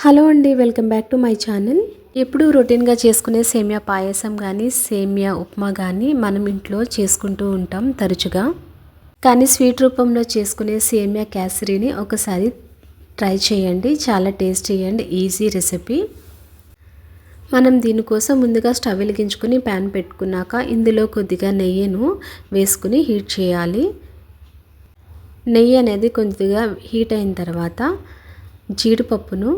Hello అండి, welcome back to my channel. ఎప్పుడు రొటీన్గా చేసుకునే సేమియా పాయసం కానీ సేమియా ఉప్మా కానీ మనం ఇంట్లో చేసుకుంటూ ఉంటాం తరచుగా. కానీ స్వీట్ రూపంలో చేసుకునే సేమియా కేసరిని ఒకసారి ట్రై చేయండి. చాలా టేస్టీ అండ్ ఈజీ రెసిపీ. మనం దీనికోసం ముందుగా స్టవ్ వెలిగించుకుని ప్యాన్ పెట్టుకున్నాక ఇందులో కొద్దిగా నెయ్యిను వేసుకుని హీట్ చేయాలి. నెయ్యి అనేది కొద్దిగా హీట్ అయిన తర్వాత జీడిపప్పును,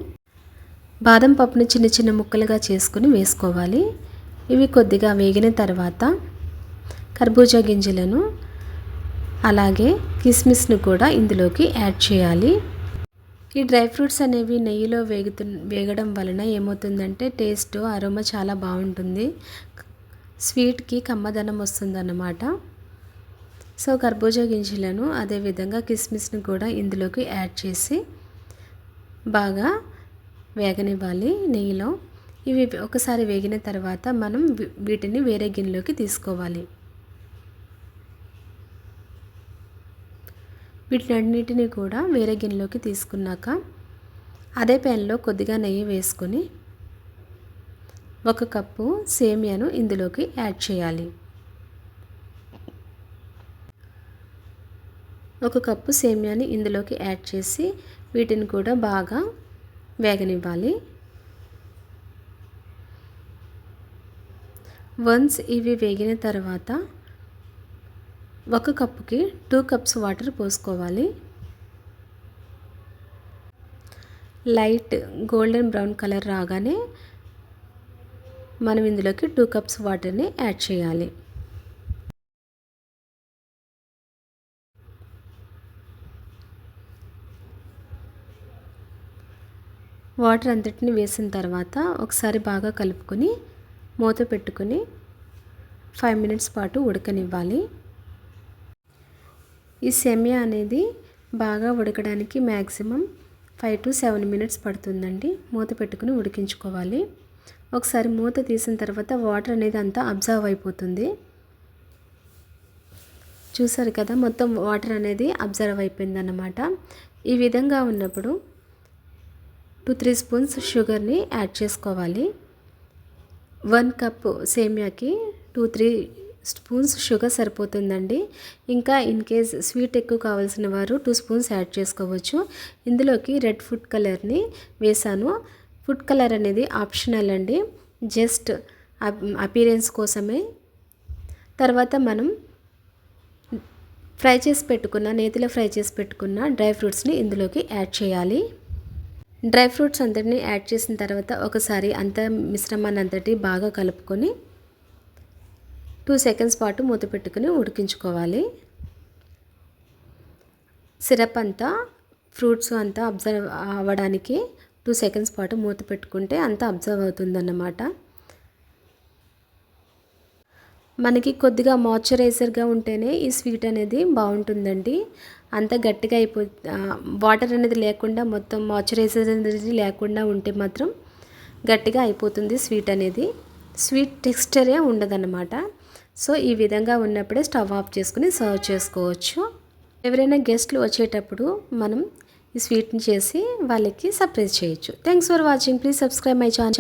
బాదం పప్పుని చిన్న చిన్న ముక్కలుగా చేసుకుని వేసుకోవాలి. ఇవి కొద్దిగా వేగిన తర్వాత కర్బూజా గింజలను అలాగే కిస్మిస్ను కూడా ఇందులోకి యాడ్ చేయాలి. ఈ డ్రై ఫ్రూట్స్ అనేవి నెయ్యిలో వేగడం వలన ఏమవుతుందంటే టేస్ట్ అరోమా చాలా బాగుంటుంది. స్వీట్కి కమ్మదనం వస్తుందన్నమాట. సో కర్బూజా గింజలను అదేవిధంగా కిస్మిస్ను కూడా ఇందులోకి యాడ్ చేసి బాగా వేగనివ్వాలి నెయ్యిలో. ఇవి ఒకసారి వేగిన తర్వాత మనం వీటిని వేరే గిన్నెలోకి తీసుకోవాలి. వీటినన్నిటిని కూడా వేరే గిన్నెలోకి తీసుకున్నాక అదే ప్యాన్లో కొద్దిగా నెయ్యి వేసుకొని 1 కప్పు సేమియాను ఇందులోకి యాడ్ చేయాలి. 1 కప్పు సేమియాని ఇందులోకి యాడ్ చేసి వీటిని కూడా బాగా వేగనివ్వాలి. వన్స్ ఇవి వేగిన తర్వాత 1 కప్పుకి 2 కప్స్ వాటర్ పోసుకోవాలి. లైట్ గోల్డెన్ బ్రౌన్ కలర్ రాగానే మనం ఇందులోకి 2 కప్స్ వాటర్ని యాడ్ చేయాలి. వాటర్ అంతటిని వేసిన తర్వాత ఒకసారి బాగా కలుపుకొని మూత పెట్టుకొని 5 మినిట్స్ పాటు ఉడకనివ్వాలి. ఈ సేమియా అనేది బాగా ఉడకడానికి మ్యాక్సిమం 5 to 7 మినిట్స్ పడుతుందండి. మూత పెట్టుకుని ఉడికించుకోవాలి. ఒకసారి మూత తీసిన తర్వాత వాటర్ అనేది అంతా అబ్జర్వ్ అయిపోతుంది. చూసారు కదా, మొత్తం వాటర్ అనేది అబ్జర్వ్ అయిపోయిందన్నమాట. ఈ విధంగా ఉన్నప్పుడు 2-3 స్పూన్స్ షుగర్ని యాడ్ చేసుకోవాలి. 1 కప్ సేమియాకి 2-3 స్పూన్స్ షుగర్ సరిపోతుందండి. ఇంకా ఇన్ కేస్ స్వీట్ ఎక్కువ కావాల్సిన వారు 2 స్పూన్స్ యాడ్ చేసుకోవచ్చు. ఇందులోకి రెడ్ ఫుడ్ కలర్ని వేసాను. ఫుడ్ కలర్ అనేది ఆప్షనల్ అండి, జస్ట్ అపీరెన్స్ కోసమే. తర్వాత మనం నేతిలో ఫ్రై చేసి పెట్టుకున్న డ్రై ఫ్రూట్స్ని ఇందులోకి యాడ్ చేయాలి. డ్రై ఫ్రూట్స్ అంతటిని యాడ్ చేసిన తర్వాత ఒకసారి మిశ్రమాన్ని అంతటి బాగా కలుపుకొని 2 సెకండ్స్ పాటు మూత పెట్టుకుని ఉడికించుకోవాలి. సిరప్ అంతా ఫ్రూట్స్ అంతా అబ్జర్వ్ అవ్వడానికి 2 సెకండ్స్ పాటు మూత పెట్టుకుంటే అంతా అబ్జర్వ్ అవుతుందన్నమాట. మనకి కొద్దిగా మాయిశ్చరైజర్గా ఉంటేనే ఈ స్వీట్ అనేది బాగుంటుందండి. అంత గట్టిగా వాటర్ అనేది లేకుండా మొత్తం మాయిశ్చరైజర్ అనేది లేకుండా ఉంటే మాత్రం గట్టిగా అయిపోతుంది స్వీట్ అనేది. స్వీట్ టెక్స్చరే ఉండదన్నమాట. సో ఈ విధంగా ఉన్నప్పుడే స్టవ్ ఆఫ్ చేసుకుని సర్వ్ చేసుకోవచ్చు. ఎవరైనా గెస్ట్లు వచ్చేటప్పుడు మనం ఈ స్వీట్ని చేసి వాళ్ళకి సర్ప్రైజ్ చేయొచ్చు. Thanks for watching. Please subscribe my channel.